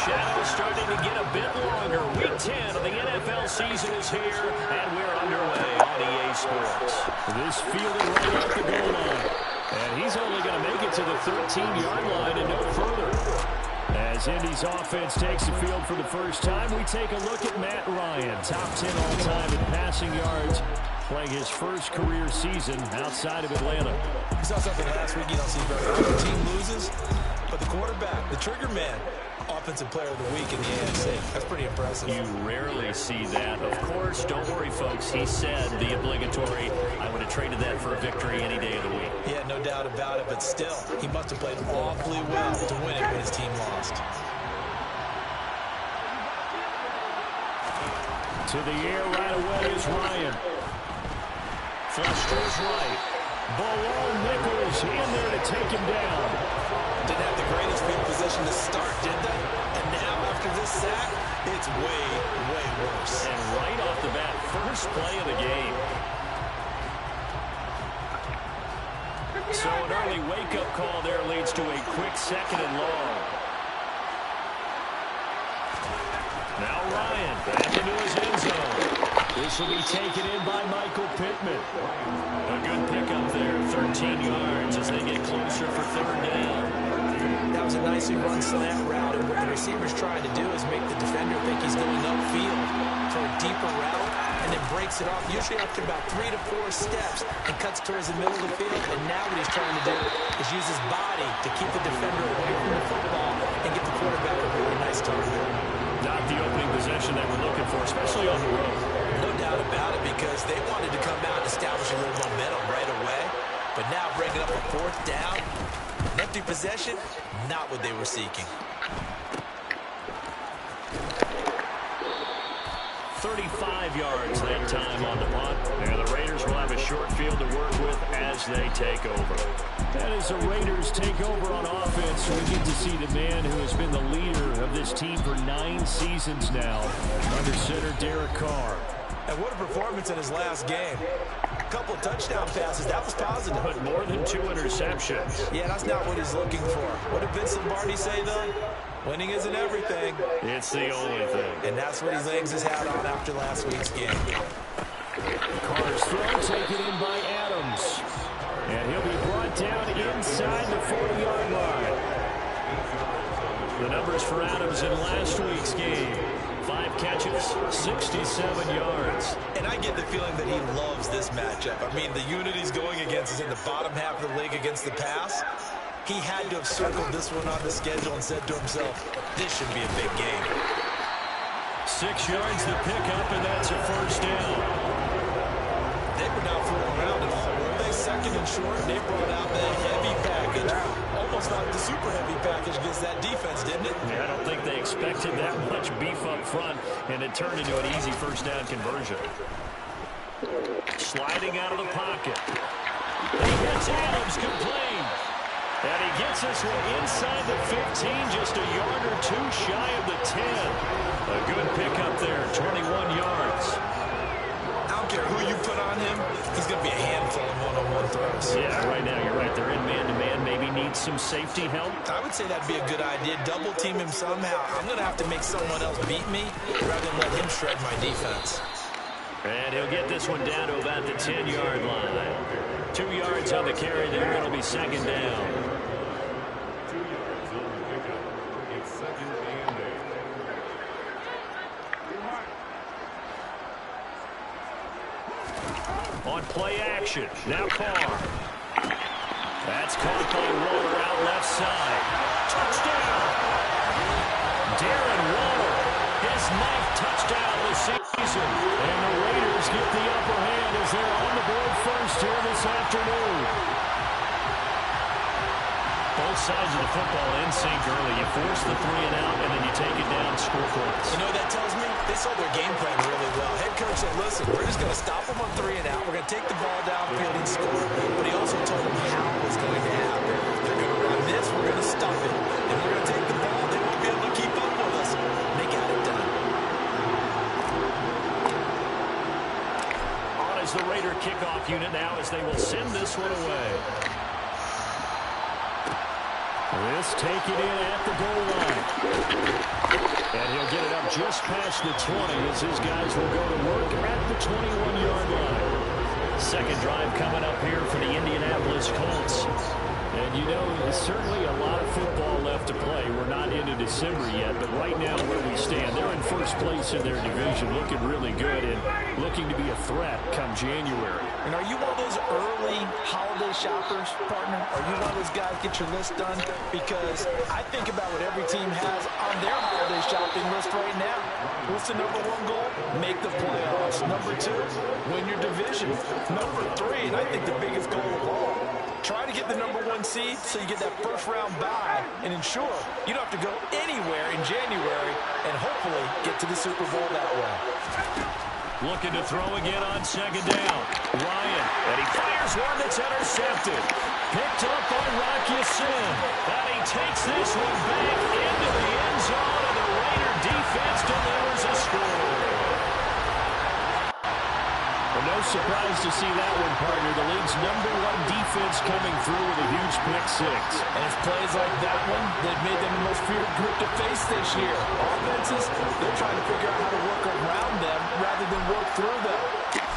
shadow starting to get a bit longer. Week 10 of the NFL season is here, and we're underway on EA Sports. This fielding right off the goal line. And he's only going to make it to the 13-yard line and no further. As Indy's offense takes the field for the first time, we take a look at Matt Ryan, top 10 all-time in passing yards, playing his first career season outside of Atlanta. We saw something last week you don't see very often. The team loses, but the quarterback, the trigger man, offensive player of the week in the AFC. That's pretty impressive. You rarely see that. Of course, don't worry, folks. He said the obligatory, I would have traded that for a victory any day of the week. Yeah, no doubt about it, but still, he must have played awfully well to win it when his team lost. To the air right away is Ryan. Flush to his right. Below Nichols in there to take him down. Didn't have the greatest field position to start, did they? And now, after this sack, it's way, way worse. And right off the bat, first play of the game. So an early wake-up call there leads to a quick second and long. Now Ryan back into his end zone. This will be taken in by Michael Pittman. A good pickup there, 13 yards as they get closer for third down. That was a nicely run slant route, and what the receiver's trying to do is make the defender think he's going upfield for a deeper route, and then breaks it off, usually after about 3 to 4 steps, and cuts towards the middle of the field. And now what he's trying to do is use his body to keep the defender away from the football and get the quarterback a really nice target. Not the opening possession that we're looking for, especially on the road. No doubt about it, because they wanted to come out and establish a little momentum right away. But now bringing up a fourth down, an empty possession, not what they were seeking. 35 yards that time on the punt. And the Raiders will have a short field to work with as they take over. And as the Raiders take over on offense, we get to see the man who has been the leader of this team for 9 seasons now, under center Derek Carr. And what a performance in his last game. A couple of touchdown passes, that was positive. But more than 2 interceptions. Yeah, that's not what he's looking for. What did Vince Lombardi say, though? Winning isn't everything. It's the only thing. And that's what he hangs his hat on after last week's game. Carr's throw taken in by Adams. And he'll be brought down inside the 40-yard line. The numbers for Adams in last week's game. 5 catches, 67 yards. And I get the feeling that he loves this matchup. I mean, the unit he's going against is in the bottom half of the league against the pass. He had to have circled this one on the schedule and said to himself, this should be a big game. 6 yards to pick up, and that's a first down. They were not fooling around at all, were they? Second and short, they brought out the heavy package. Almost not the super heavy package against that defense, didn't it? Yeah, I don't think they expected that much beef up front, and it turned into an easy first down conversion. Sliding out of the pocket. He gets Adams complete. And he gets this one inside the 15, just a yard or 2 shy of the 10. A good pickup there, 21 yards. I don't care who you put on him, he's going to be a handful of one-on-one throws. Yeah, right now you're right. They're in man-to-man, maybe needs some safety help. I would say that'd be a good idea. Double team him somehow. I'm going to have to make someone else beat me rather than let him shred my defense. And he'll get this one down to about the 10-yard line. 2 yards on the carry there. It'll be second down. On play action. Now Carr. That's caught by Waller out left side. Touchdown. Darren Waller. His 9th touchdown this season. And the Raiders get the upper hand as they're on the board first here this afternoon. Both sides of the football in sync early. You force the 3 and out, and then you take it down, score points. You know what that tells me? They saw their game plan really well. Head coach said, listen, we're just going to stop them on 3 and out. We're going to take the ball downfield and score. But he also told them how it was going to happen. They're going to run this, we're going to stop it. And we're going to take the ball. They won't be able to keep up with us. And they got it done. On is the Raider kickoff unit now as they will send this one away. This taken in at the goal line. And he'll get it up just past the 20 as his guys will go to work at the 21-yard line. Second drive coming up here for the Indianapolis Colts. And, you know, there's certainly a lot of football left to play. We're not into December yet, but right now where we stand, they're in first place in their division, looking really good and looking to be a threat come January. And are you one of those early holiday shoppers, partner? Are you one of those guys get your list done? Because I think about what every team has on their holiday shopping list right now. What's the number one goal? Make the playoffs. Number two, win your division. Number three, and I think the biggest goal of all, try to get the number one seed so you get that first round bye and ensure you don't have to go anywhere in January and hopefully get to the Super Bowl that way. Looking to throw again on second down. Ryan, and he fires one that's intercepted. Picked up by Rocky Sin. And he takes this one back into the end zone, and the Raider defense delivers a score. No surprise to see that one, partner. The league's number one defense coming through with a huge pick six. And it's plays like that one that made them the most feared group to face this year. Offenses, they're trying to figure out how to work around them rather than work through them.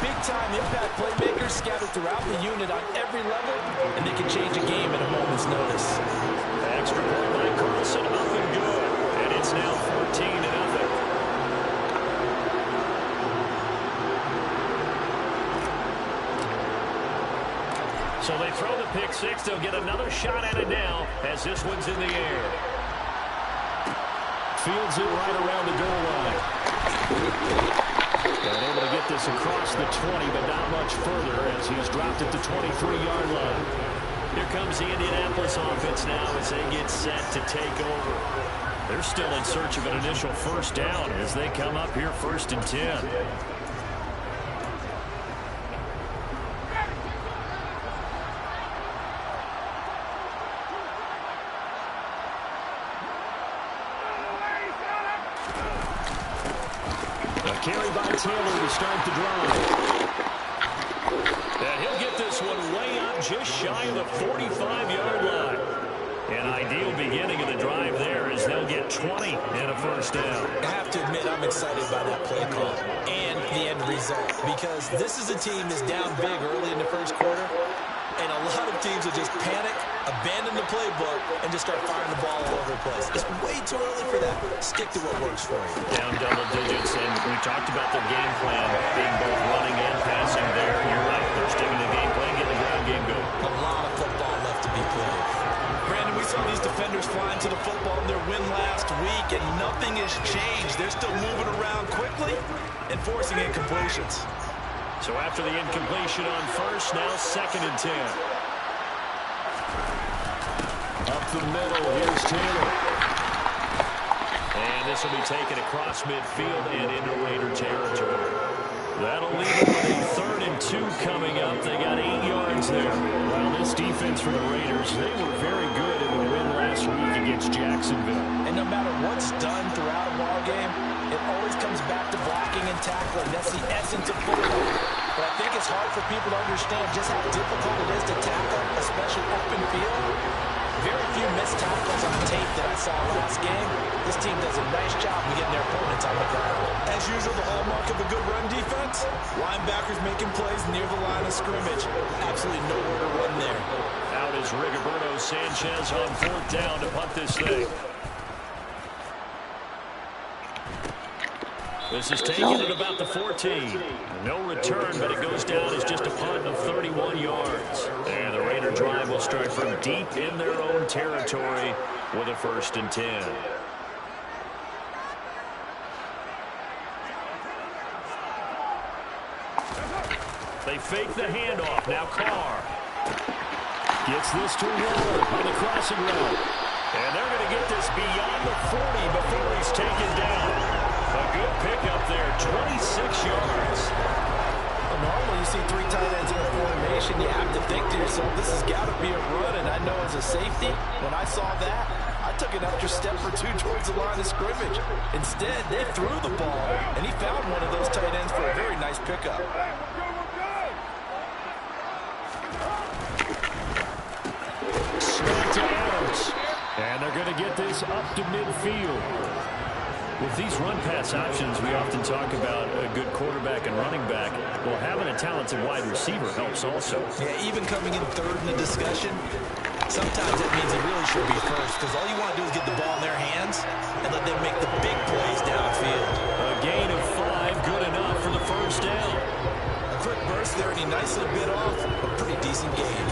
Big-time impact playmakers scattered throughout the unit on every level, and they can change a game at a moment's notice. Extra point by Carlson, up and good. And it's now 14-0. So they throw the pick six. They'll get another shot at it now as this one's in the air. Fields it right around the goal line. And able to get this across the 20, but not much further as he's dropped at the 23-yard line. Here comes the Indianapolis offense now as they get set to take over. They're still in search of an initial first down as they come up here 1st and 10. Carry by Taylor to start the drive. And he'll get this one way up just shy of the 45-yard line. An ideal beginning of the drive there as they'll get 20 and a first down. I have to admit I'm excited by that play call and the end result because this is a team that's down big early in the first quarter. And a lot of teams will just panic, abandon the playbook, and just start firing the ball all over the place. It's way too early for that. Stick to what works for you. Down double digits, and we talked about their game plan being both running and passing there. You're right. They're sticking to the game plan, getting the ground game going. A lot of football left to be played. Brandon, we saw these defenders flying to the football in their win last week, and nothing has changed. They're still moving around quickly and forcing incompletions. So after the incompletion on first, now 2nd and 10. Up the middle, here's Taylor. And this will be taken across midfield and into Raider territory. That'll leave them with a 3rd and 2 coming up. They got 8 yards there. Well, this defense for the Raiders, they were very good in the win last week against Jacksonville. And no matter what's done throughout a ball game, it always comes back to blocking and tackling. That's the essence of football. But I think it's hard for people to understand just how difficult it is to tackle, especially open field. Very few missed tackles on the tape that I saw last game. This team does a nice job of getting their opponents on the ground. As usual, the hallmark of a good run defense, linebackers making plays near the line of scrimmage. Absolutely nowhere to run there. Out is Rigoberto Sanchez on 4th down to punt this thing. This is taken at about the 14. No return, but it goes down as just a punt of 31 yards. And the Raider drive will start from deep in their own territory with a 1st and 10. They fake the handoff. Now Carr gets this to Waller on the crossing route. And they're going to get this beyond the 40 before he's taken down. A good pickup there, 26 yards. Well, normally you see 3 tight ends in a formation, you have to think to yourself, this has got to be a run, and I know as a safety, when I saw that, I took an extra step or 2 towards the line of scrimmage. Instead, they threw the ball, and he found one of those tight ends for a very nice pickup. Snap to Adams. And they're going to get this up to midfield. With these run-pass options, we often talk about a good quarterback and running back. Well, having a talented wide receiver helps also. Yeah, even coming in third in the discussion, sometimes that means he really should be first, because all you want to do is get the ball in their hands and let them make the big plays downfield. A gain of 5, good enough for the first down. A quick burst there, and he nicely bit off a pretty decent gain.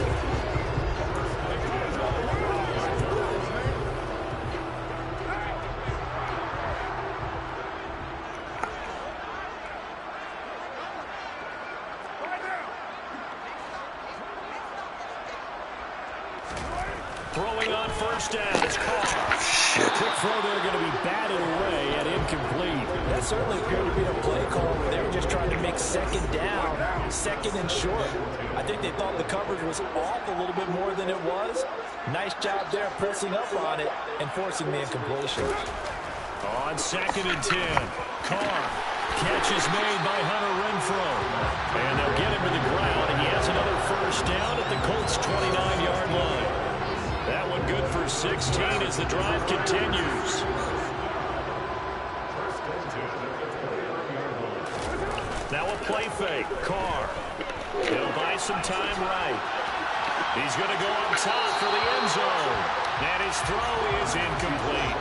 Throwing on first down, it's Carr. A quick throw there going to be batted away and incomplete. That certainly appeared to be a play call where they were just trying to make second down, second and short. I think they thought the coverage was off a little bit more than it was. Nice job there pressing up on it and forcing the incompletion. On 2nd and 10, Carr. Catch is made by Hunter Renfrow. And they'll get him to the ground, and he has another first down at the Colts' 29-yard line. That one good for 16 as the drive continues. Now a play fake. Carr. He'll buy some time right. He's going to go on top for the end zone. And his throw is incomplete.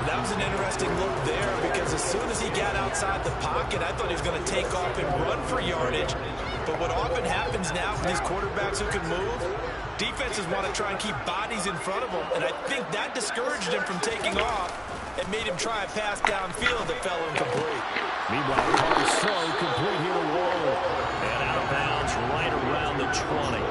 That was an interesting look there because as soon as he got outside the pocket, I thought he was going to take off and run for yardage. But what often happens now for these quarterbacks who can move, defenses want to try and keep bodies in front of them, and I think that discouraged him from taking off and made him try a pass downfield that fell incomplete. Meanwhile, Carr's throw complete here to Waller. And out of bounds right around the 20.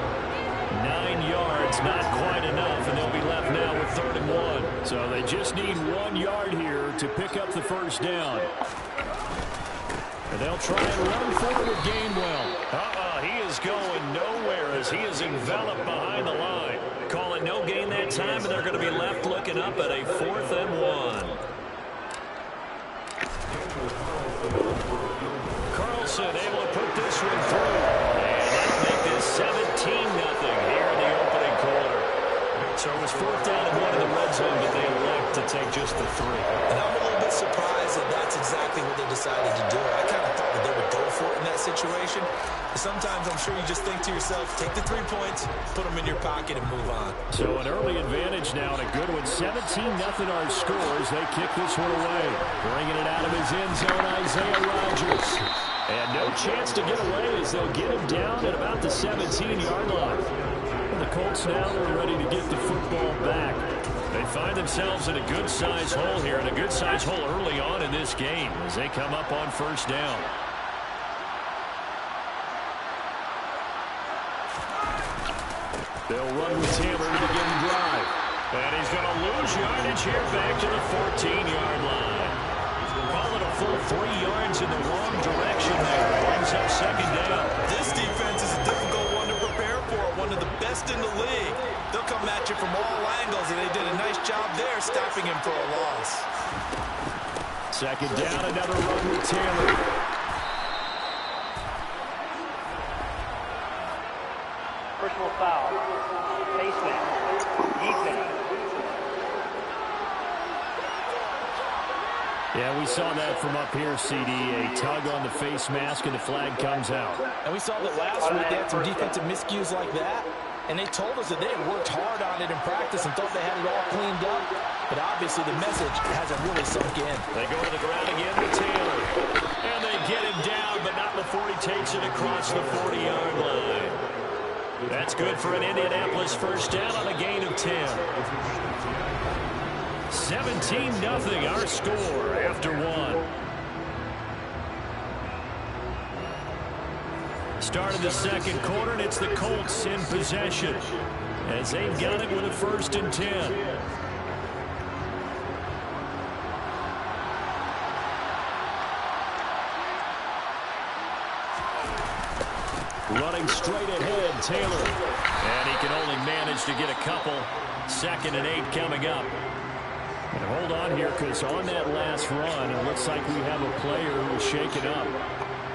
9 yards, not quite enough, and they'll be left now with 3rd and 1. So they just need 1 yard here to pick up the first down. And they'll try and run forward with Gainwell. He is going nowhere as he is enveloped behind the line. Call it no gain that time, and they're going to be left looking up at a 4th and 1. Carlson able to put this one through. And that'll make this 17-0 here in the opening quarter. So it was 4th down and 1 in the red zone, but they elect to take just the 3. And I'm a little bit surprised that that's exactly what they decided to do. I kind of thought that they would go for it in that situation. Sometimes I'm sure you just think to yourself, take the 3 points, put them in your pocket, and move on. So an early advantage now and a good one. 17-0 our scores. They kick this one away. Bringing it out of his end zone, Isaiah Rodgers. And no chance to get away as they'll get him down at about the 17-yard line. And the Colts now are ready to get the football back. They find themselves in a good-sized hole here, and a good-sized hole early on in this game as they come up on first down. They'll run with Taylor to begin the drive. And he's going to lose yardage here back to the 14-yard line. Call it a full 3 yards in the wrong direction there. Brings up 2nd down. This defense is a difficult one to prepare for, one of the best in the league. They'll come at you from all angles, and they did a nice job there stopping him for a loss. 2nd down, another run with Taylor. Personal foul. Face mask. Defense. Yeah, we saw that from up here, CD. A tug on the face mask, and the flag comes out. And we saw that last week they had some defensive miscues like that, and they told us that they had worked hard on it in practice and thought they had it all cleaned up. But obviously the message hasn't really sunk in. They go to the ground again with Taylor. And they get him down, but not before he takes it across the 40-yard line. That's good for an Indianapolis first down on a gain of 10. 17-0 our score after 1. Start of the 2nd quarter, and it's the Colts in possession as they've got it with a 1st and 10. Running straight ahead, Taylor. And he can only manage to get a couple. 2nd and 8 coming up. And hold on here, because on that last run, it looks like we have a player who is shaken up.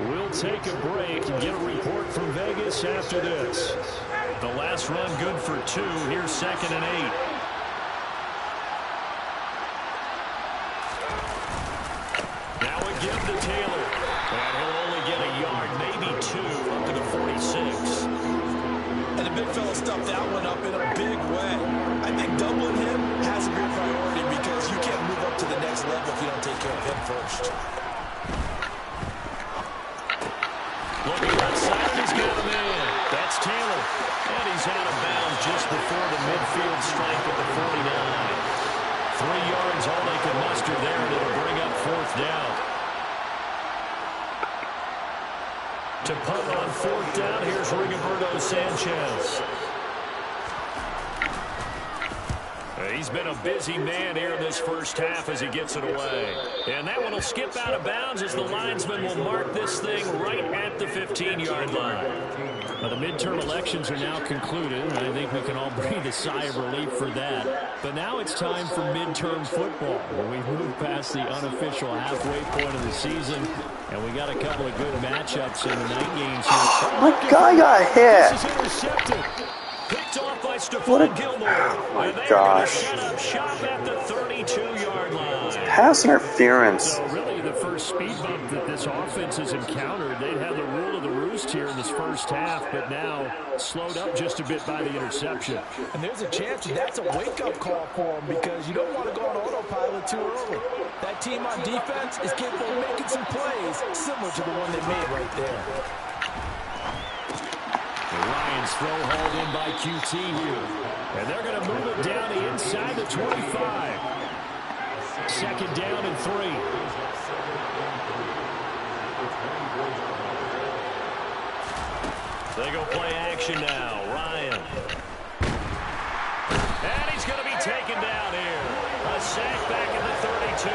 We'll take a break and get a report from Vegas after this. The last run good for 2. Here's 2nd and 8. fella stuffed that one up in a big way. I think doubling him has to be a priority because you can't move up to the next level if you don't take care of him first. Looking left side, and he's got him in. That's Taylor. And he's out of bounds just before the midfield strike at the 49. 3 yards, all they can muster there, and it'll bring up 4th down. To punt on 4th down, here's Rigoberto Sanchez. He's been a busy man here in this first half as he gets it away. And that one will skip out of bounds as the linesman will mark this thing right at the 15-yard line. Now, the midterm elections are now concluded, and I think we can all breathe a sigh of relief for that. But now it's time for midterm football, where we've moved past the unofficial halfway point of the season, and we got a couple of good matchups in the night games here. Oh my God, I got hit. This is intercepted. Picked off by Stephon Gilmore. Oh my And they're gosh. set up shop at the 32-yard line. Pass interference. So really the first speed bump that this offense has encountered, they'd have the rule of the roost here in this first half, but now slowed up just a bit by the interception. And there's a chance that's a wake-up call for them because you don't want to go on autopilot too early. That team on defense is capable of making some plays similar to the one they made right there. Ryan's throw hauled in by QT here. And they're going to move it down the inside the 25. 2nd down and 3. They go play action now. Ryan. And he's going to be taken down here. A sack back at the 32.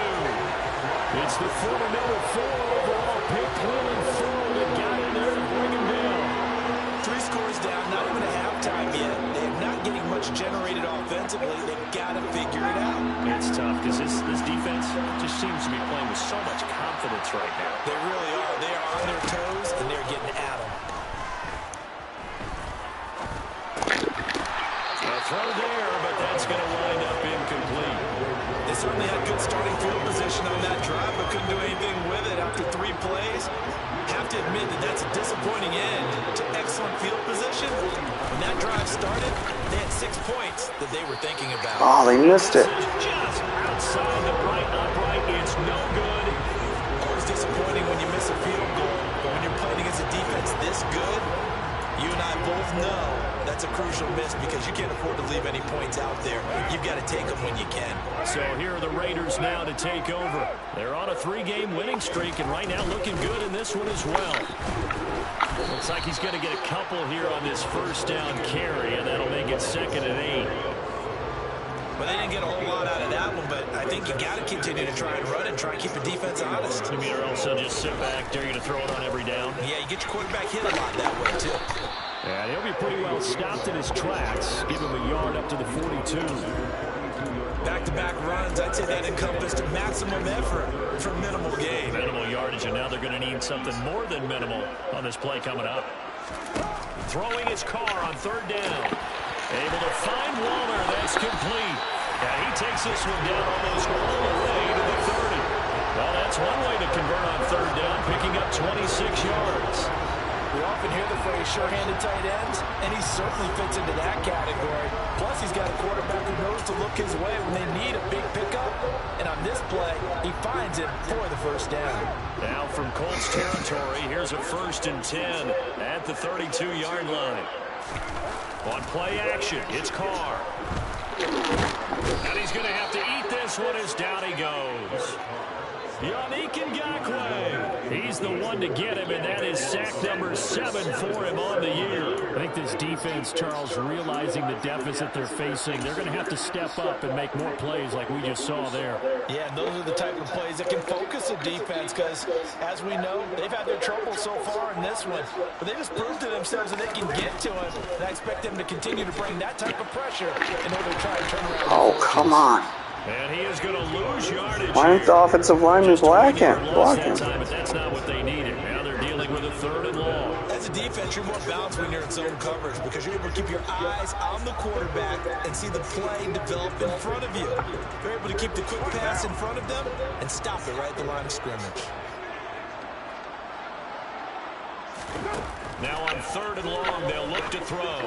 It's the former number 4 overall pick, Cleveland Ford, that got in there and bring him down. 3 scores down, not even a halftime yet. They're not getting much generated offensively. They've got to figure it out. It's tough because this defense just seems to be playing with so much confidence right now. They really are. They are on their toes, and they're getting at them. A throw there, but that's going to wind up incomplete. They certainly had good starting field position on that drive, but couldn't do anything with it after 3 plays. Have to admit that that's a disappointing end to excellent field position. When that drive started, they had 6 points that they were thinking about. Oh, they missed it. Just outside the right upright. It's no good. Always disappointing when you miss a field goal, but when you're playing against a defense this good, you and I both know that's a crucial miss because you can't afford to leave any points out there. You've got to take them when you can. So here are the Raiders now to take over. They're on a 3-game winning streak, and right now looking good in this one as well. Looks like he's going to get a couple here on this first down carry, and that'll make it 2nd and 8. Well, they didn't get a whole lot out of that one, but I think you got to continue to try and run and try and keep the defense honest. You mean, or else they'll just sit back, dare you to throw it on every down? Yeah, you get your quarterback hit a lot that way, too. Yeah, he'll be pretty well stopped in his tracks. Give him a yard up to the 42. Back-to-back runs, I'd say that encompassed maximum effort for minimal gain. Minimal yardage, and now they're going to need something more than minimal on this play coming up. Throwing his car on 3rd down. Able to find Waller. That's complete. Yeah, he takes this one down almost all the way to the 30. Well, that's one way to convert on 3rd down, picking up 26 yards. We often hear the phrase sure-handed tight ends, and he certainly fits into that category. Plus, he's got a quarterback who knows to look his way when they need a big pickup. And on this play, he finds it for the 1st down. Now from Colts territory, here's a 1st and 10 at the 32-yard line. On play action, it's Carr. And he's going to have to eat this one as down he goes. Yannick Ngakoue. He's the one to get him, and that is sack number 7 for him on the year. I think this defense, Charles, realizing the deficit they're facing, they're going to have to step up and make more plays like we just saw there. Yeah, and those are the type of plays that can focus a defense because, as we know, they've had their trouble so far in this one. But they just proved to themselves that they can get to him, and I expect them to continue to bring that type of pressure in order to try and turn around. Oh, come on. And he is going to lose yardage. Why aren't the offensive linemen blocking? That time, but that's not what they needed. Now they're dealing with a 3rd and long. As a defense, you're more balanced when you're in zone coverage because you're able to keep your eyes on the quarterback and see the play develop in front of you. You're able to keep the quick pass in front of them and stop it right at the line of scrimmage. Now on 3rd and long, they'll look to throw.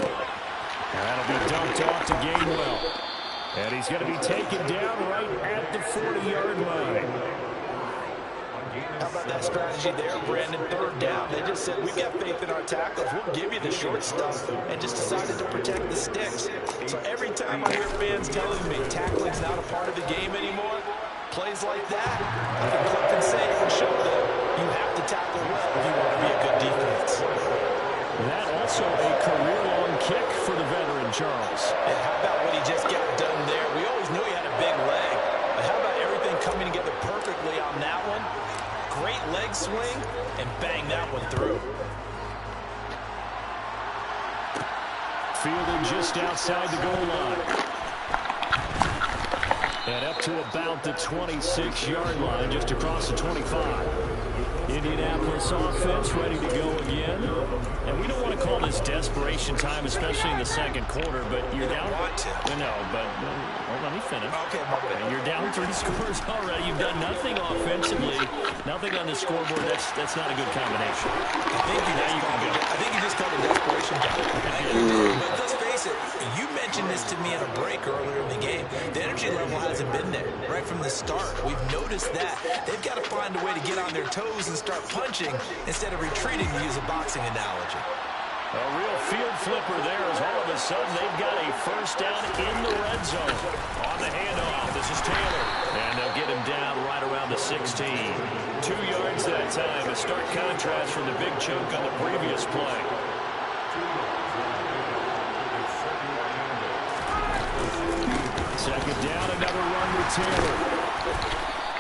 And that'll be dumped off to Gainwell. And he's going to be taken down right at the 40-yard line. How about that strategy there, Brandon? Third down. They just said, we got faith in our tackles. We'll give you the short stuff, and just decided to protect the sticks. So every time I hear fans telling me tackling's not a part of the game anymore, plays like that, I can clip and say and show them you have to tackle well if you want to be a good defense. That also a career-long kick for the veteran, Charles. And how about what he just got done there? We always knew he had a big leg, but how about everything coming together perfectly on that one? Great leg swing, and bang that one through. Fielding just outside the goal line. And up to about the 26-yard line, just across the 25. Indianapolis offense ready to go again. And we don't want to call this desperation time, especially in the second quarter, but you're down. No, but well, let me finish. Okay, my bad. You're down 3 scores already. You've done nothing offensively, nothing on the scoreboard. That's not a good combination. I think you just called it desperation time. But let's face it, you mentioned this to me in a break earlier in the game. The energy level hasn't been there right from the start. We've noticed that. They've got to find a way to get on their toes and start punching instead of retreating, to use a boxing analogy. A real field flipper there as all of a sudden they've got a first down in the red zone. On the handoff, this is Taylor. And they'll get him down right around the 16. 2 yards that time. A stark contrast from the big chunk on the previous play. Second down, another run with Taylor.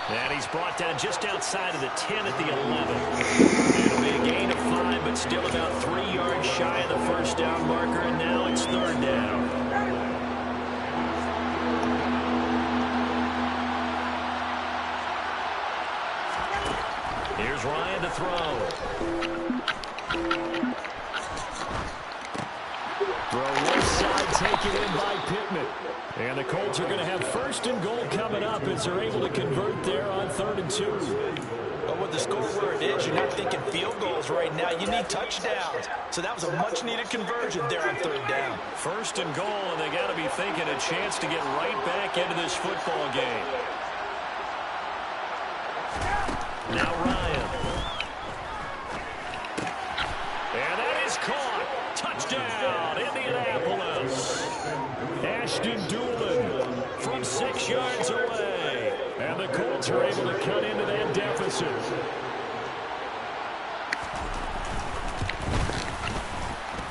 And he's brought down just outside of the 10 at the 11. It'll be a gain of 5, but still about 3 yards shy of the first down marker, and now it's third down. Here's Ryan to throw. Throw left side, taken in by Pittman. And the Colts are going to have first and goal coming up as they're able to convert there on 3rd and 2. But with the score where it is, you're not thinking field goals right now. You need touchdowns. So that was a much-needed conversion there on 3rd down. First and goal, and they got to be thinking a chance to get right back into this football game. Now Ryan. And that is caught. Touchdown, Indianapolis. Ashton Doolin from 6 yards away. And the Colts are able to cut into that deficit.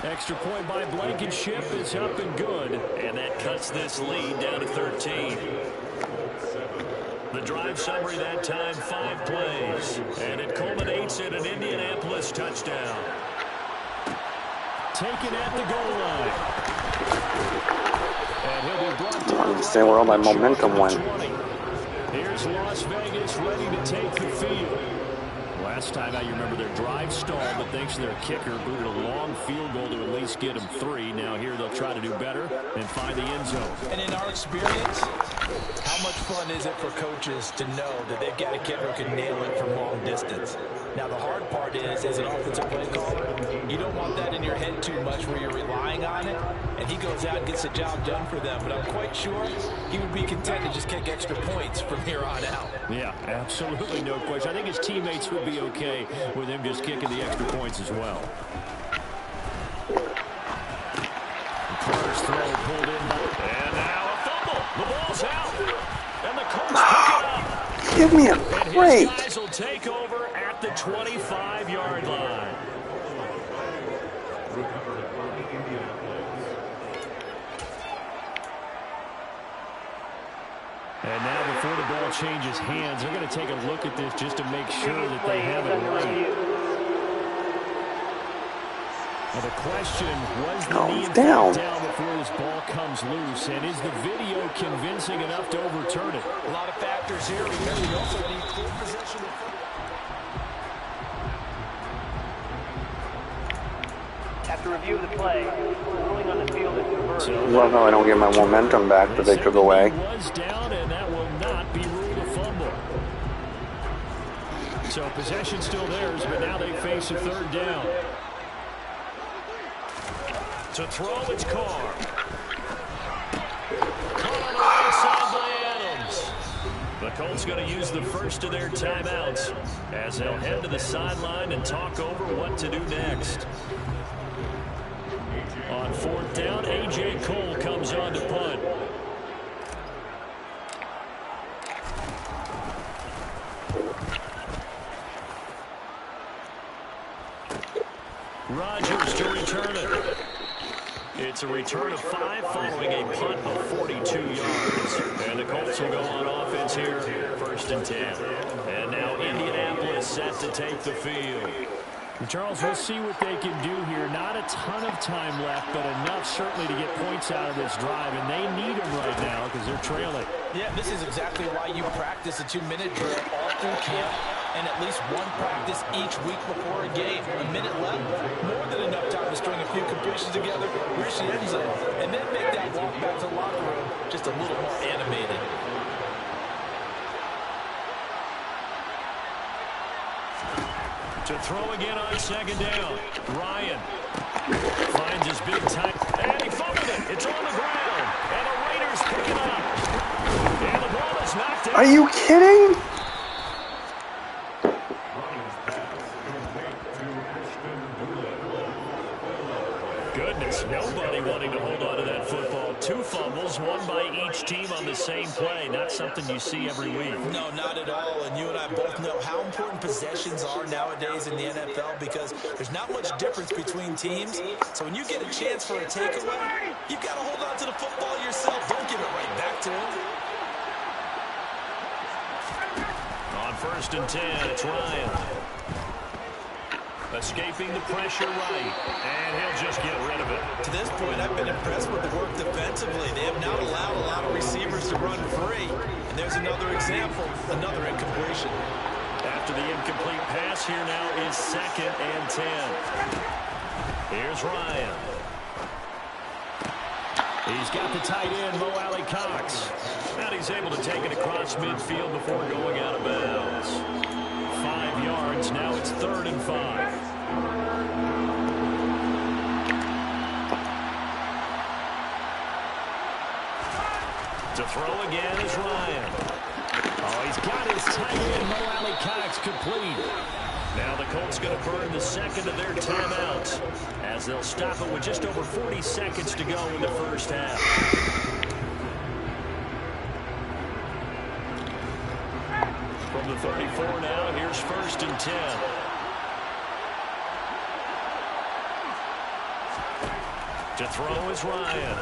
Extra point by Blankenship is up and good. And that cuts this lead down to 13. The drive summary that time, 5 plays. And it culminates in an Indianapolis touchdown. Taken at the goal line. And he'll be brought to I understand where all that momentum went. Here's Las Vegas ready to take the field. Last time out, you remember their drive stalled, but thanks to their kicker, booted a long field goal to at least get them 3. Now here they'll try to do better and find the end zone. And in our experience, how much fun is it for coaches to know that they've got a kid who can nail it from long distance? Now the hard part is, as an offensive play caller, you don't want that in your head too much where you're relying on it, and he goes out and gets the job done for them. But I'm quite sure he would be content to just kick extra points from here on out. Yeah, absolutely no question. I think his teammates would be okay with him just kicking the extra points as well. Carter's throw pulled in. And now a fumble. The ball's out. And the Colts pick it up. Give me a break. And his guys will take over at the 25-yard line. And now before the ball changes hands, they're going to take a look at this just to make sure that they have it right. Now the question, was the knee down before this ball comes loose? And is the video convincing enough to overturn it? A lot of factors here. Remember, you also need clear possession. After review of the play, ruling on the field is reversed. Well, no, I don't get my momentum back that they took away. Was down, and that will not be ruled a fumble. So possession still theirs, but now they face a third down. To throw, it's Carr. Caught on the right side by Adams. The Colts going to use the first of their timeouts as they'll head to the sideline and talk over what to do next. On 4th down, A.J. Cole comes on to punt. Rodgers to return it. It's a return of 5 following a punt of 42 yards. And the Colts will go on offense here, 1st and 10. And now Indianapolis set to take the field. Charles, we'll see what they can do here. Not a ton of time left, but enough certainly to get points out of this drive. And they need them right now because they're trailing. Yeah, this is exactly why you practice a 2-minute drill all through camp and at least one practice each week before a game. A minute left, more than enough time to string a few completions together, reach the end zone, and then make that walk back to the locker room just a little more animated. To throw again on 2nd down. Ryan finds his big time. And he fumbled it. It's on the ground. And the Raiders pick it up. And the ball is knocked out. Are you kidding? Goodness, nobody wanting to hold on to that football. 2 fumbles, one by each team on the same play. Not something you see every week. No, not at all. And you and I both know how important possessions are nowadays in the NFL because there's not much difference between teams. So when you get a chance for a takeaway, you've got to hold on to the football yourself. Don't give it right back to him. On 1st and 10, it's Ryan. Escaping the pressure right, and he'll just get rid of it. To this point, I've been impressed with the work defensively. They have not allowed a lot of receivers to run free. And there's another example, another incompletion. After the incomplete pass, here now is 2nd and 10. Here's Ryan. He's got the tight end, Mo Alley Cox. And he's able to take it across midfield before going out of bounds. 5 yards, now it's 3rd and 5. To throw again is Ryan. Oh, he's got his tight end, Mo Alley Cox, complete. Now the Colts going to burn the 2nd of their timeouts as they'll stop it with just over 40 seconds to go in the 1st half. From the 34 now, here's 1st and 10. To throw is Ryan.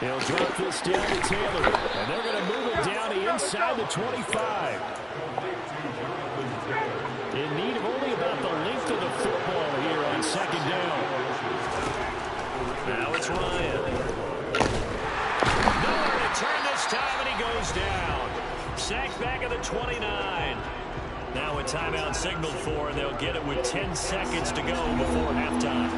He'll drop this down to Taylor, and they're going to move it down to inside the 25. In need of only about the length of the football here on 2nd down. Now it's Ryan. Nowhere to turn this time, and he goes down. Sacked back at the 29. Now a timeout signaled for, and they'll get it with 10 seconds to go before halftime.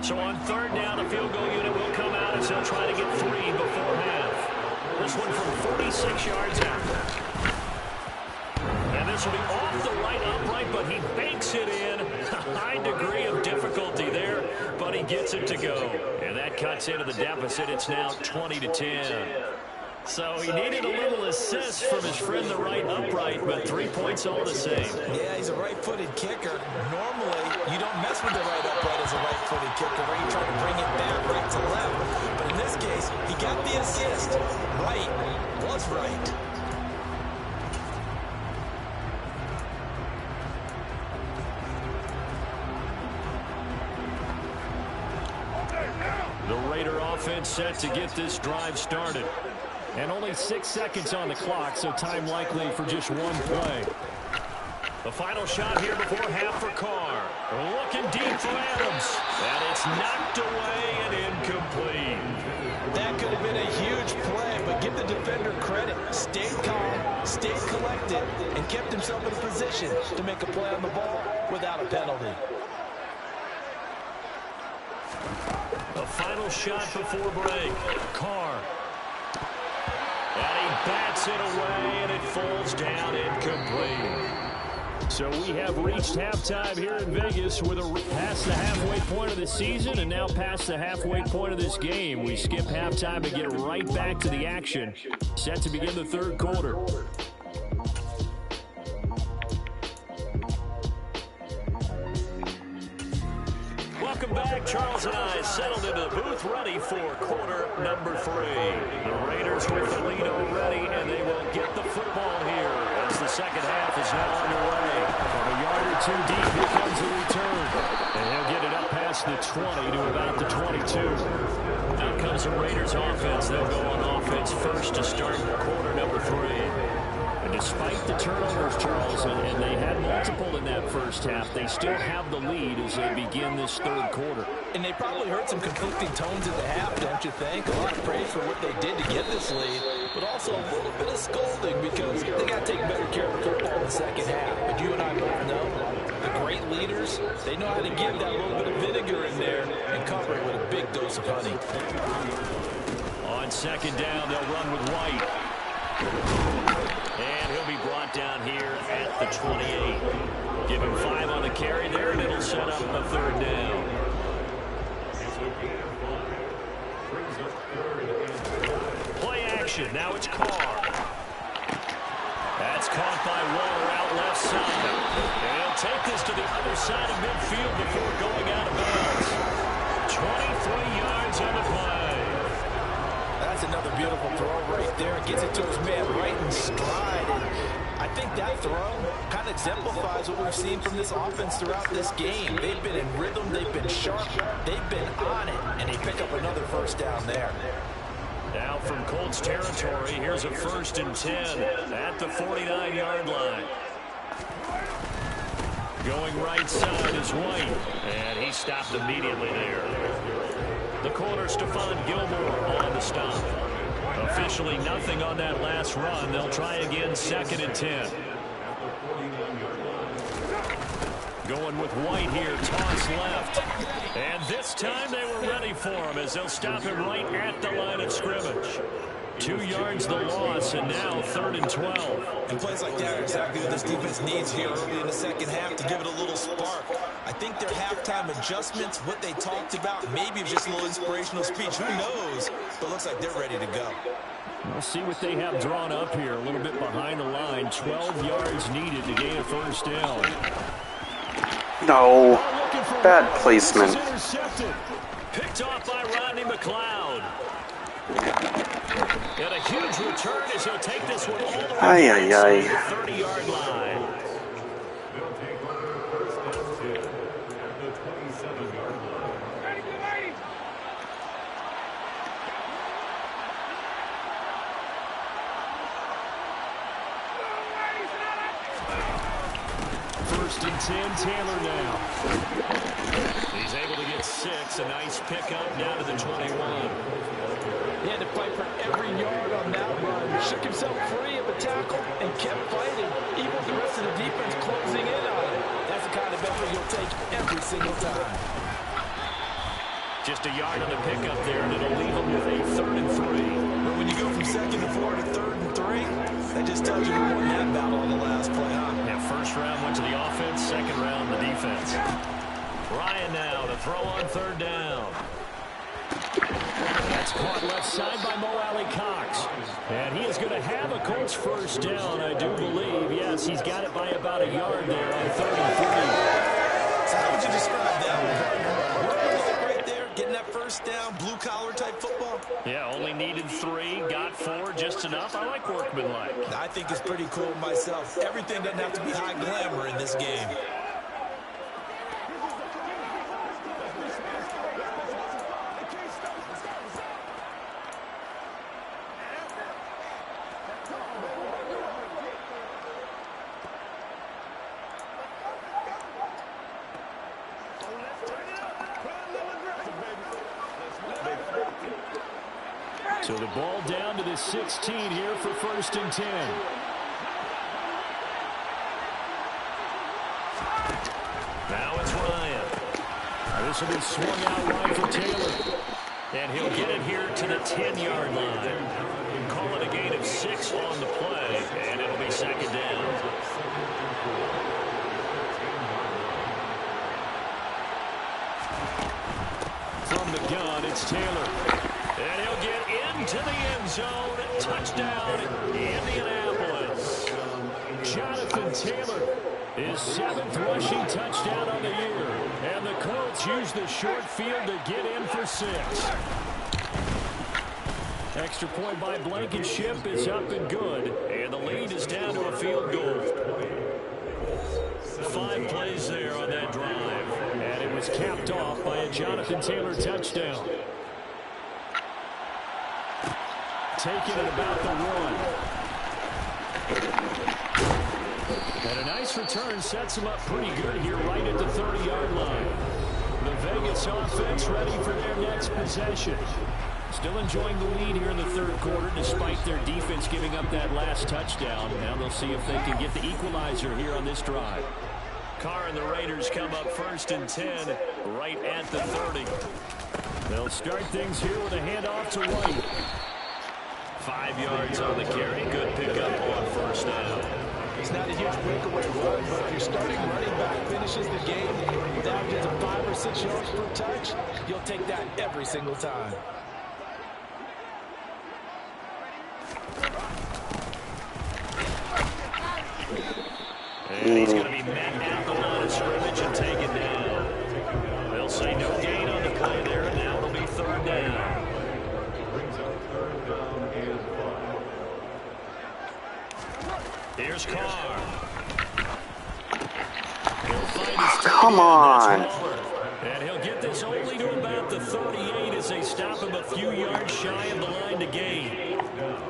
So on 3rd down, the field goal unit will come out as they'll try to get 3 before half. This one from 46 yards out. And this will be off the right upright, but he banks it in. A high degree of difficulty there, but he gets it to go. And that cuts into the deficit. It's now 20-10. So he needed a little assist from his friend, the right upright, but 3 points all the same. Yeah, he's a right-footed kicker. Normally, you don't mess with the right upright as a right-footed kicker where you try to bring it back right to left. But in this case, he got the assist. Right was right. The Raider offense set to get this drive started. And only 6 seconds on the clock, so time likely for just one play. The final shot here before half for Carr. Looking deep for Adams. And it's knocked away and incomplete. That could have been a huge play, but give the defender credit. Stayed calm, stayed collected, and kept himself in a position to make a play on the ball without a penalty. The final shot before break. Carr. And he bats it away, and it falls down incomplete. So we have reached halftime here in Vegas. We're past the halfway point of the season and now past the halfway point of this game. We skip halftime and get right back to the action. Set to begin the third quarter. Welcome back. Charles and I settled into the booth ready for quarter number 3. The Raiders with the lead already, and they will get the football here as the second half is now underway. From a yard or two deep, here comes the return. And he'll get it up past the 20 to about the 22. Now comes the Raiders offense. They'll go on offense first to start quarter number 3. And despite the turnovers, Charles, and they had multiple in that first half, they still have the lead as they begin this third quarter. And they probably heard some conflicting tones at the half, don't you think? A lot of praise for what they did to get this lead, but also a little bit of scolding because they got to take better care of the football in the second half. But you and I both know the great leaders, they know how to give that little bit of vinegar in there and cover it with a big dose of honey. On second down, they'll run with White. And he'll be brought down here at the 28. Give him 5 on the carry there, and it'll set up a third down. Play action. Now it's Carr. That's caught by Waller out left side. And he'll take this to the other side of midfield before going out of bounds. 23 yards on the play. That's another beautiful throw right there. Gets it to his man right in stride. And I think that throw kind of exemplifies what we've seen from this offense throughout this game. They've been in rhythm. They've been sharp. They've been on it. And they pick up another first down there. Now from Colts territory, here's a 1st and 10 at the 49-yard line. Going right side is White. And he stopped immediately there. The corner, Stephon Gilmore on the stop. Officially nothing on that last run. They'll try again, 2nd and 10. Going with White here, toss left. And this time they were ready for him as they'll stop him right at the line of scrimmage. 2 yards the loss, and now 3rd and 12. And plays like that are exactly what this defense needs here early in the second half to give it a little spark. I think their halftime adjustments, what they talked about, maybe just a little inspirational speech. Who knows? But looks like they're ready to go. We'll see what they have drawn up here. A little bit behind the line. 12 yards needed to gain a first down. No. Bad placement. Picked off by Rodney McLeod. And a huge return as he'll take this one all the way to the 30-yard line. First and 10, Taylor now. He's able to get 6. A nice pickup down to the 21. He had to fight for every yard on that run. Shook himself free of a tackle and kept fighting, even with the rest of the defense closing in on it. That's the kind of effort you'll take every single time. Just a yard on the pickup there, and it'll leave him with a 3rd and 3. But when you go from 2nd and 4 to 3rd and 3, that just tells you who won that battle on the last play, huh? Yeah, first round went to the offense, second round the defense. Ryan now to throw on 3rd down. That's caught left side by Mo Alley Cox. And he is going to have a Colts first down, I do believe. Yes, he's got it by about a yard there on 3rd and 3. So how would you describe that? Workmanlike right there, getting that first down, blue-collar type football? Yeah, only needed 3, got 4, just enough. I like workmanlike. I think it's pretty cool myself. Everything doesn't have to be high glamour in this game. So the ball down to the 16 here for 1st and 10. Now it's Ryan. This will be swung out wide for Taylor. And he'll get it here to the 10-yard line. call it a gain of 6 on the play, and it'll be second down. From the gun, it's Taylor. And he'll get into the end zone. Touchdown, Indianapolis. Jonathan Taylor, his 7th rushing touchdown on the year. And the Colts use the short field to get in for 6. Extra point by Blankenship is up and good. And the lead is down to a field goal. 5 plays there on that drive. And it was capped off by a Jonathan Taylor touchdown. Taking it about the 1. And a nice return sets him up pretty good here right at the 30-yard line. The Vegas offense ready for their next possession. Still enjoying the lead here in the third quarter despite their defense giving up that last touchdown. Now they'll see if they can get the equalizer here on this drive. Carr and the Raiders come up 1st and 10 right at the 30. They'll start things here with a handoff to White. 5 yards on the carry. Good pickup on 1st down. It's not a huge breakaway run, but if your starting running back finishes the game with averages of 5 or 6 yards per touch, you'll take that every single time. And he's going to be met at the line of scrimmage and taken down. They'll say no gain on the play there, and now it'll be 3rd down. Here's Carr. Come on. And he'll get this only to about the 38 as they stop him a few yards shy of the line to gain.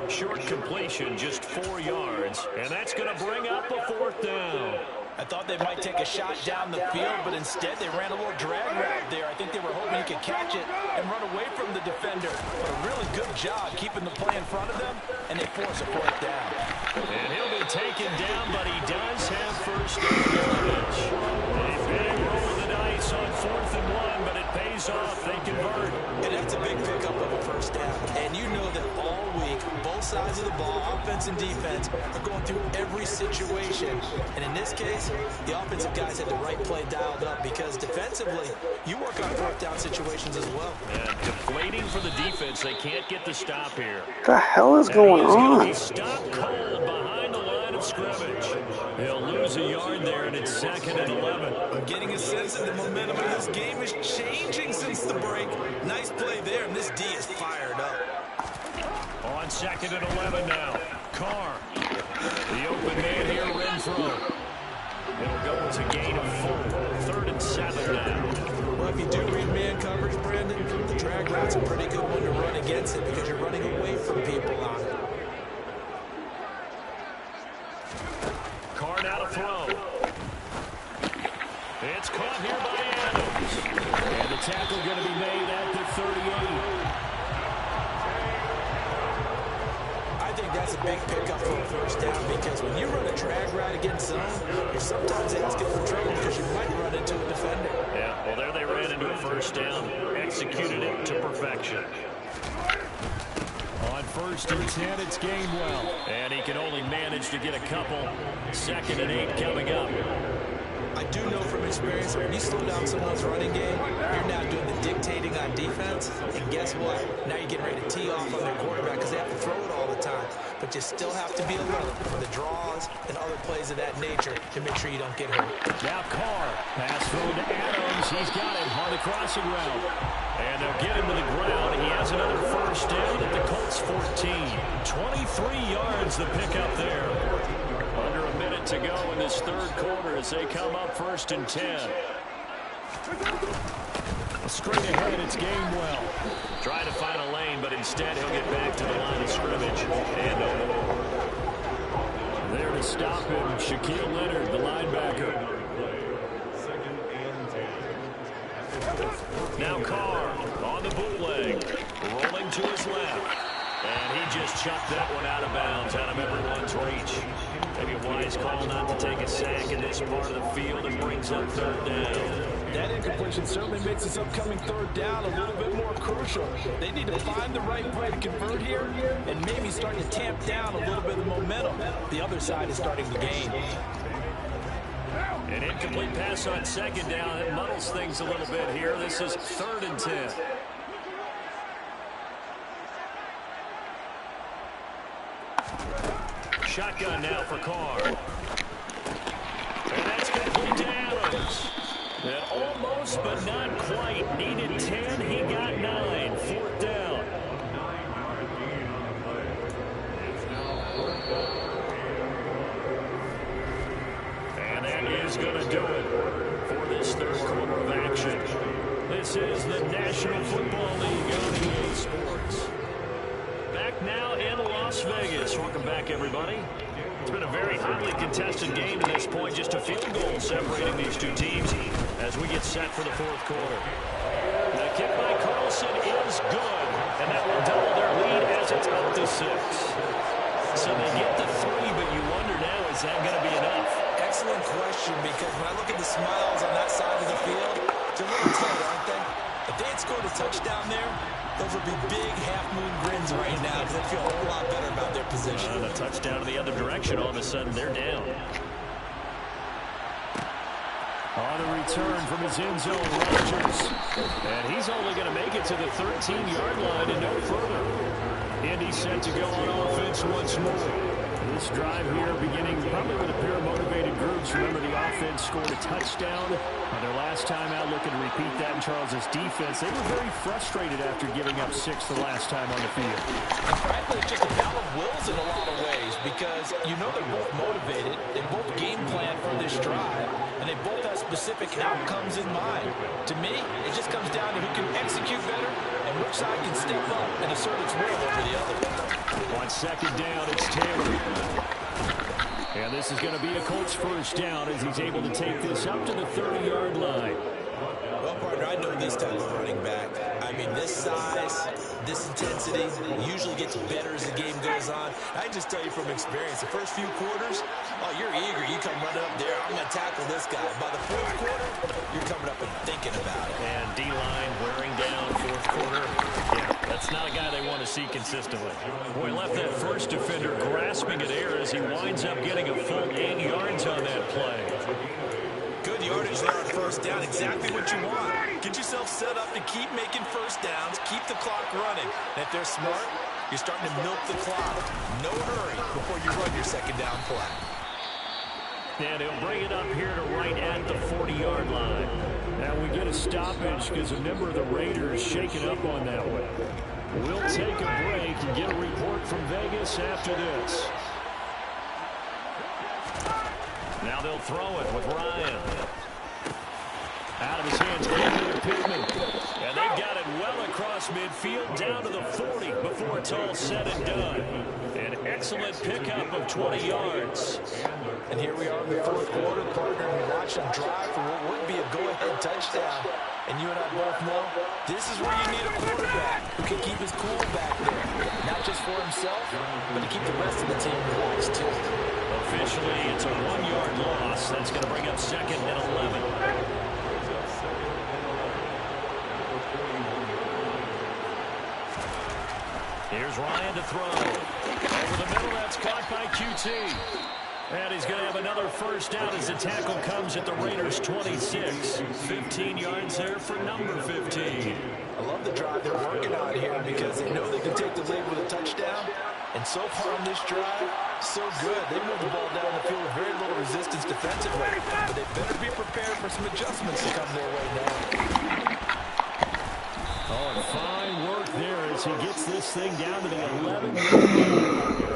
Short completion, just 4 yards. And that's going to bring up a 4th down. I thought they might take a shot down the field, but instead they ran a little drag route there. I think they were hoping he could catch it and run away from the defender. But a really good job keeping the play in front of them, and they force a 4th down. And he'll be taken down, but he does have 1st down yardage. A big roll of the dice on 4th and 1, but it pays off. They convert. And that's a big pickup of a 1st down. And you know that all week, both sides of the ball, offense and defense, are going through every situation. And in this case, the offensive guys had the right play dialed up because defensively, you work on 4th down situations as well. And deflating for the defense. They can't get the stop here. What the hell is going on? He's stopped cold behind the line of scrimmage. They'll lose a yard there, and it's 2nd and 11. I'm getting a sense that the momentum of this game is changing since the break. Nice play there, and this D is fired up. On 2nd and 11 now. Carr. The open man here, Renfro. It'll go as a gain of 4. 3rd and 7 now. Well, if you do read man coverage, Brandon, the drag route's a pretty good one to run against it because you're running away from people on it. Carr now to throw. It's caught here by Adams. And the tackle going to be made at the 38. I think that's a big pickup for a 1st down because when you run a drag route against zone, you're sometimes asking for trouble because you might run into a defender. Yeah, well, there they ran into a 1st down. Executed it to perfection. On 1st and 10, it's Gainwell. And he can only manage to get a couple. 2nd and 8 coming up. I do know from experience that when you slow down someone's running game, you're now doing the dictating on defense. And guess what? Now you're getting ready to tee off on their quarterback because they have to throw it all the time. But you still have to be alert for the draws and other plays of that nature to make sure you don't get hurt. Now Carr. Pass thrown to Adams. He's got him on the crossing route. And they'll get him to the ground. He has another 1st down at the Colts 14. 23 yards the pickup there. Under a minute to go in this 3rd quarter as they come up 1st and 10. Straight ahead, it's Gainwell. Trying to find a lane, but instead he'll get back to the line of scrimmage. And there to stop him, Shaquille Leonard, the linebacker. Now Carr on the bootleg. Rolling to his left. And he just chucked that one out of bounds, out of everyone's reach. Maybe a wise call not to take a sack in this part of the field and brings up third down. That incompletion certainly makes this upcoming third down a little bit more crucial. They need to find the right play to convert here and maybe start to tamp down a little bit of momentum. The other side is starting to gain. An incomplete pass on second down. It muddles things a little bit here. This is 3rd and 10. Shotgun now for Carr. And that's complete to Adams. And almost, but not quite. Needed 10. He got 9. 4th down. And that is going to do it for this third quarter of action. This is the National Football League on EA Sports. Back now in Las Vegas. Welcome back, everybody. It's been a very hotly contested game to this point. Just a field goal separating these two teams as we get set for the fourth quarter. The kick by Carlson is good, and that will double their lead as it's up to 6. So they get the 3, but you wonder now, is that going to be enough? Excellent question, because when I look at the smiles on that side of the field, they're a little tight, aren't they? If they had scored a touchdown there, those would be big half-moon grins right now because they feel a whole lot better about their position. And a touchdown in the other direction, all of a sudden they're down. On the return from his end zone, Rodgers. And he's only going to make it to the 13-yard line and no further. Indy set to go on offense once more. This drive here beginning probably with a pair of motivated groups. Remember, the offense scored a touchdown on their last time out, looking to repeat that in Charles' defense. They were very frustrated after giving up 6 the last time on the field. And frankly, it's just a battle of wills in a lot of ways because you know they're both motivated. They both game plan for this drive, and they both have specific outcomes in mind. To me, it just comes down to who can execute better and which side can step up and assert its will over the other. On second down, it's Taylor. And this is going to be a Colts first down as he's able to take this up to the 30-yard line. Well, partner, I know this type of running back. I mean, this size, this intensity usually gets better as the game goes on. I can just tell you from experience, the first few quarters, oh, you're eager. You come running up there, I'm going to tackle this guy. By the fourth quarter, you're coming up and thinking about it. And D-line wearing down fourth quarter. Yeah, that's not a guy they want to see consistently. Boy, left that first defender grasping at air as he winds up getting a full 8 yards on that play. Good yardage there on first down. Exactly what you want. Get yourself set up to keep making first downs. Keep the clock running. And if they're smart, you're starting to milk the clock. No hurry before you run your second down play. And he'll bring it up here to right at the 40-yard line. Now we get a stoppage because a member of the Raiders shaken up on that one. We'll take a break and get a report from Vegas after this. Now they'll throw it with Ryan. Out of his hands, quickly to Pittman. And they've got it well across midfield, down to the 40 before it's all said and done. An excellent pickup of 20 yards. And here we are in the fourth quarter, partner. We watch them drive for what would be a go-ahead touchdown. And you and I both know this is where you need a quarterback who can keep his cool back there. Not just for himself, but to keep the rest of the team relaxed too. Officially, it's a 1-yard loss. That's going to bring up 2nd and 11. Here's Ryan to throw. Over the middle, that's caught by QT. And he's going to have another first down as the tackle comes at the Raiders' 26. 15 yards there for number 15. I love the drive they're working on here because they know they can take the lead with a touchdown. And so far on this drive, so good. They moved the ball down the field with very little resistance defensively. But they better be prepared for some adjustments to come their way now. Oh, and fine work there as he gets this thing down to the 11.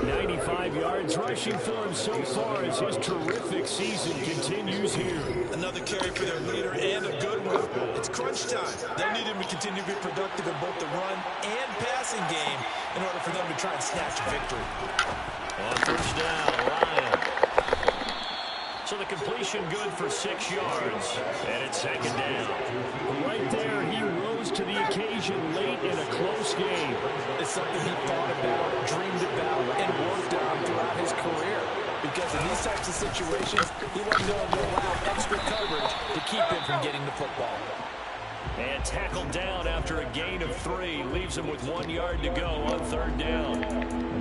95 yards rushing for him so far as his terrific season continues here. Another carry for their leader and a good one. It's crunch time. They'll need him to continue to be productive in both the run and passing game in order for them to try and snatch a victory. On first down, Ryan. So the completion good for 6 yards, and it's second down. Right there, he rose to the occasion late in a close game. It's something he thought about, dreamed about, and worked on throughout his career. Because in these types of situations, he wasn't going to allow extra coverage to keep him from getting the football. And tackled down after a gain of 3. Leaves him with 1 yard to go on third down.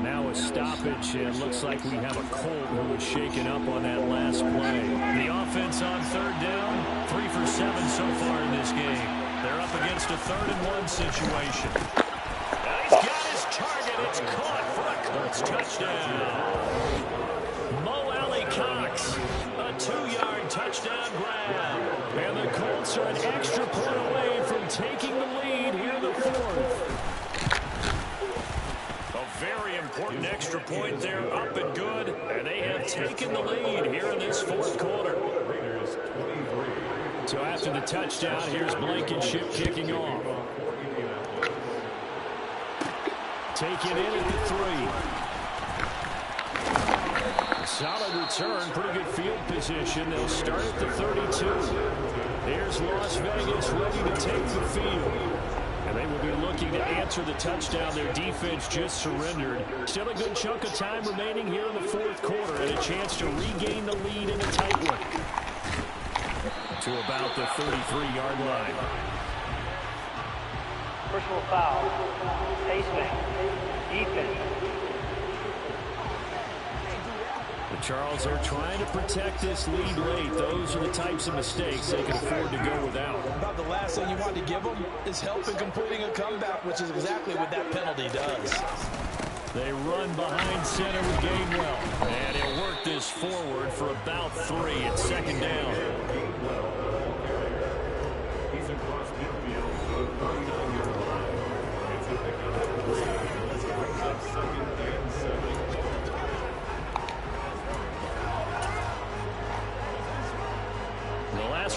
Now a stoppage, and looks like we have a Colt who was shaken up on that last play. The offense on third down, 3 for 7 so far in this game. They're up against a 3rd-and-1 situation. And he's got his target. It's caught for a Colts touchdown. Cox, a 2-yard touchdown grab. And the Colts are an extra point away from taking the lead here in the 4th. A very important extra point there, up and good. And they have taken the lead here in this 4th quarter. So after the touchdown, here's Blankenship kicking off. Taken in at the 3. Solid return, pretty good field position. They'll start at the 32. Here's Las Vegas ready to take the field. And they will be looking to answer the touchdown. Their defense just surrendered. Still a good chunk of time remaining here in the 4th quarter and a chance to regain the lead in a tight one. To about the 33-yard line. Personal foul. Pacemaker. Defense. Charles, they're trying to protect this lead late. Those are the types of mistakes they can afford to go without. About the last thing you want to give them is help in completing a comeback, which is exactly what that penalty does. They run behind center with Gainwell. And he'll work this forward for about 3. It's second down.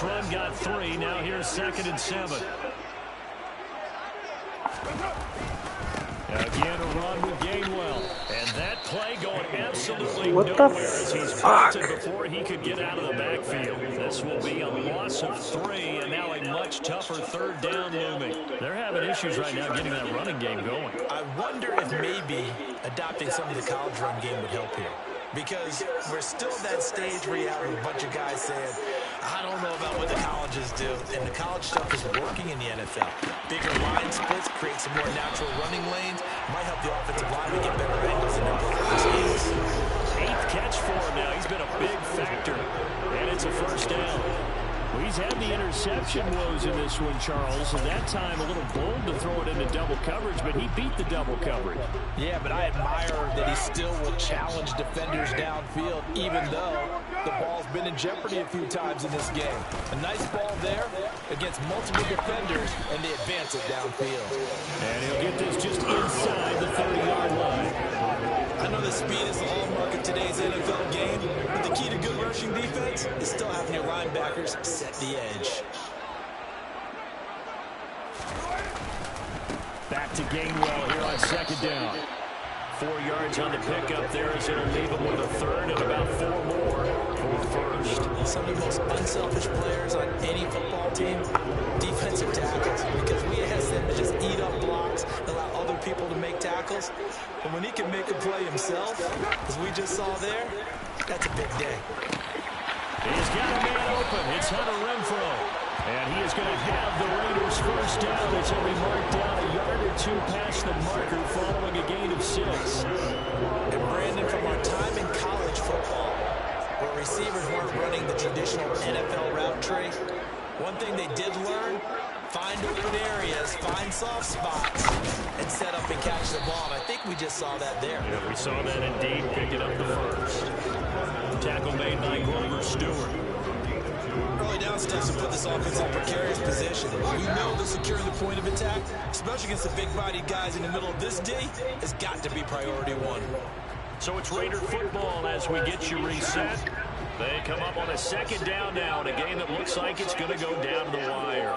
Run got 3. Now here's 2nd and 7. Again a run with Gainwell. And that play going absolutely nowhere as he's bolted before he could get out of the backfield. This will be a loss of 3 and now a much tougher 3rd down looming. They're having issues right now getting that running game going. I wonder if maybe adopting some of the college run game would help here. Because we're still at that stage where you have a bunch of guys saying, I don't know about what the colleges do. And the college stuff is working in the NFL. Bigger line splits, create some more natural running lanes. Might help the offensive linemen get better angles in their performances. 8th catch for him now. He's been a big factor. And it's a 1st down. Well, he's had the interception woes in this one, Charles, and that time a little bold to throw it into double coverage, but he beat the double coverage. Yeah, but I admire that he still will challenge defenders downfield, even though the ball's been in jeopardy a few times in this game. A nice ball there against multiple defenders, and they advance it downfield. And he'll get this just inside the 30-yard line. I know the speed is the hallmark of today's NFL game, but the key to good rushing defense is still having your linebackers set the edge. Back to Gainwell here on 2nd down. 4 yards on the pickup there as it'll leave him with a 3rd and about 4 more for 1st. Some of the most unselfish players on any football team, defensive tackles, because we ask them to just eat up blocks, allow other people to make tackles. But when he can make a play himself, as we just saw there, that's a big day. He's got a man open. It's Hunter Renfrow. And he is going to have the Raiders 1st down as he'll be marked down a yard or 2 past the marker following a gain of 6. And Brandon, from our time in college football, where receivers weren't running the traditional NFL route tree, one thing they did learn, find open areas, find soft spots, and set up and catch the ball. And I think we just saw that there. Yeah, we saw that indeed, picking up the 1st. Tackle made by Grover Stewart. Early down steps to put this offense in precarious position. You know that securing the point of attack, especially against the big-bodied guys in the middle of this D, has got to be priority 1. So it's Raider football as we get you reset. They come up on a 2nd down now in a game that looks like it's going to go down the wire.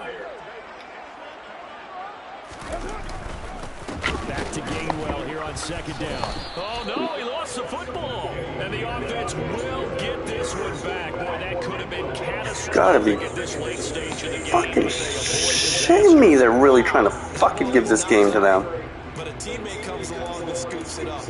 Back to Gainwell here on second down. Oh, no, he lost the football. And the offense will get this one back. Boy, that could have been catastrophic at this late stage of the game. Fucking shame me they're really trying to fucking give this game to them. But a teammate comes along and scoops it up.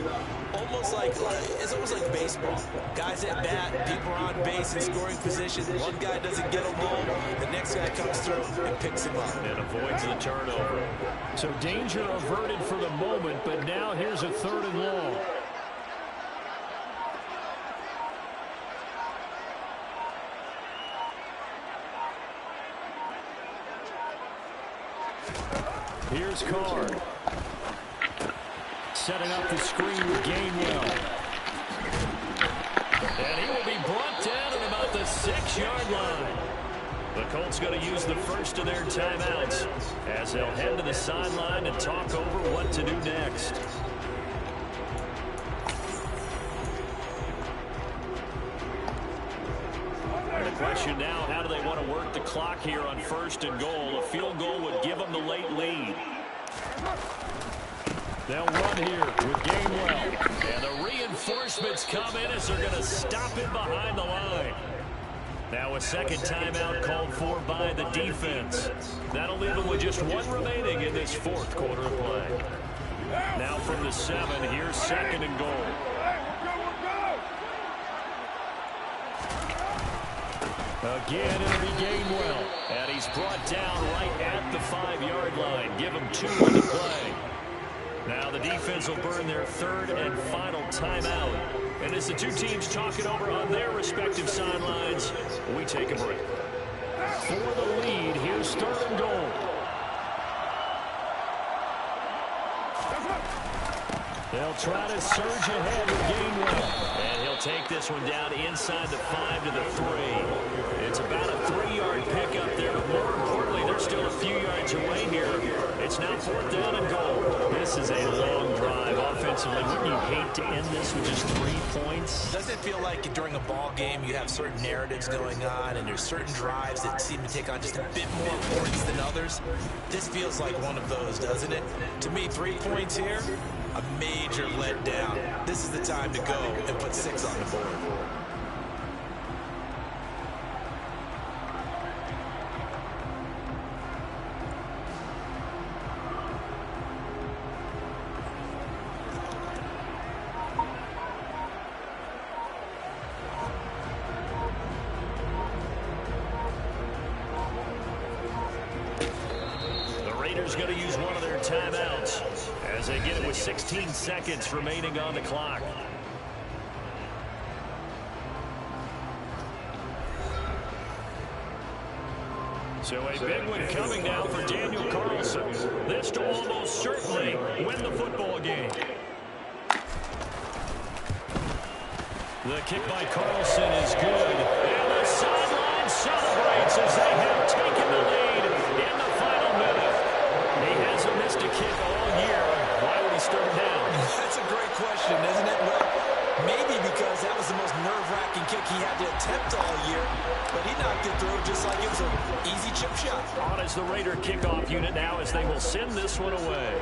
It's almost like baseball. Guys at bat, people are on base in scoring position. One guy doesn't get along, the next guy comes through and picks him up. And avoids the turnover. So danger averted for the moment, but now here's a 3rd and long. Here's Card. Setting up the screen with Gainwell. And he will be brought down at about the 6-yard line. The Colts going to use the first of their timeouts as they'll head to the sideline and talk over what to do next. And the question now, how do they want to work the clock here on 1st and goal? A field goal would give them the late lead. They'll run here with Gainwell. And the reinforcements come in as they're going to stop him behind the line. Now a second timeout called for by the defense. That'll leave them with just one remaining in this 4th quarter of play. Now from the 7, here's 2nd and goal. Again, it'll be Gainwell. And he's brought down right at the 5-yard line. Give him 2 on the play. Now the defense will burn their 3rd and final timeout. And as the two teams talk it over on their respective sidelines, we take a break. For the lead, here's 3rd and goal. They'll try to surge ahead with Gainwell. And he'll take this one down inside the 5 to the 3. It's about a 3-yard pickup there, but more importantly, they're still a few yards away here. It's now 4th down and goal. This is a long drive offensively. Wouldn't you hate to end this with just 3 points? Doesn't it feel like during a ball game you have certain narratives going on and there's certain drives that seem to take on just a bit more importance than others? This feels like one of those, doesn't it? To me, 3 points here, a major letdown. This is the time to go and put 6 on the board. Going to use one of their timeouts as they get it with 16 seconds remaining on the clock. So a big one coming now for Daniel Carlson. This to almost certainly win the football game. The kick by Carlson is good. And the sideline celebrates as they have taken the lead in the final minute. He hasn't missed a kick all year. Why would he start down? That's a great question, isn't it? Well, maybe because that was the most nerve-wracking kick he had to attempt all year, but he knocked it through just like it was an easy chip shot. On as the Raider kickoff unit now as they will send this one away.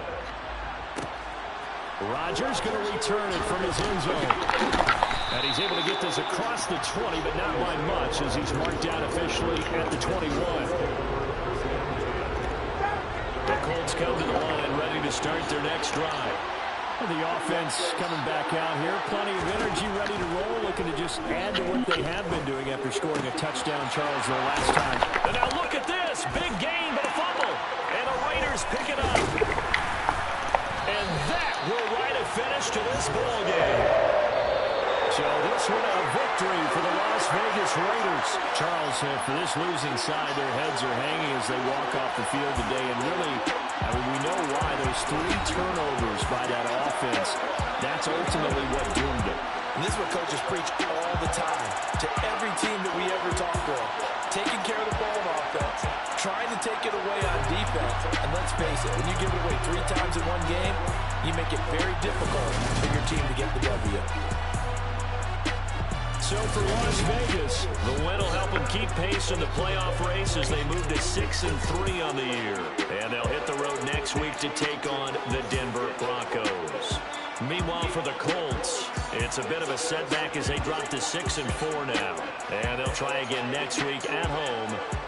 Rodgers going to return it from his end zone. And he's able to get this across the 20, but not by much as he's marked down officially at the 21. The Colts come to the line ready to start their next drive. And the offense coming back out here. Plenty of energy, ready to roll, looking to just add to what they have been doing after scoring a touchdown, Charles, their last time. And now look at this. Big gain, but a fumble. And the Raiders pick it up. And that will write a finish to this ball game. So this one a victory for the Las Vegas Raiders. Charles, for this losing side, their heads are hanging as they walk off the field today. And really, I mean, we know why. Those 3 turnovers by that offense, that's ultimately what doomed it. And this is what coaches preach all the time to every team that we ever talk to. Taking care of the ball on offense, trying to take it away on defense. And let's face it, when you give it away 3 times in one game, you make it very difficult for your team to get the W. So for Las Vegas, the win will help them keep pace in the playoff race as they move to 6-3 on the year. And they'll hit the road next week to take on the Denver Broncos. Meanwhile, for the Colts, it's a bit of a setback as they drop to 6-4 now. And they'll try again next week at home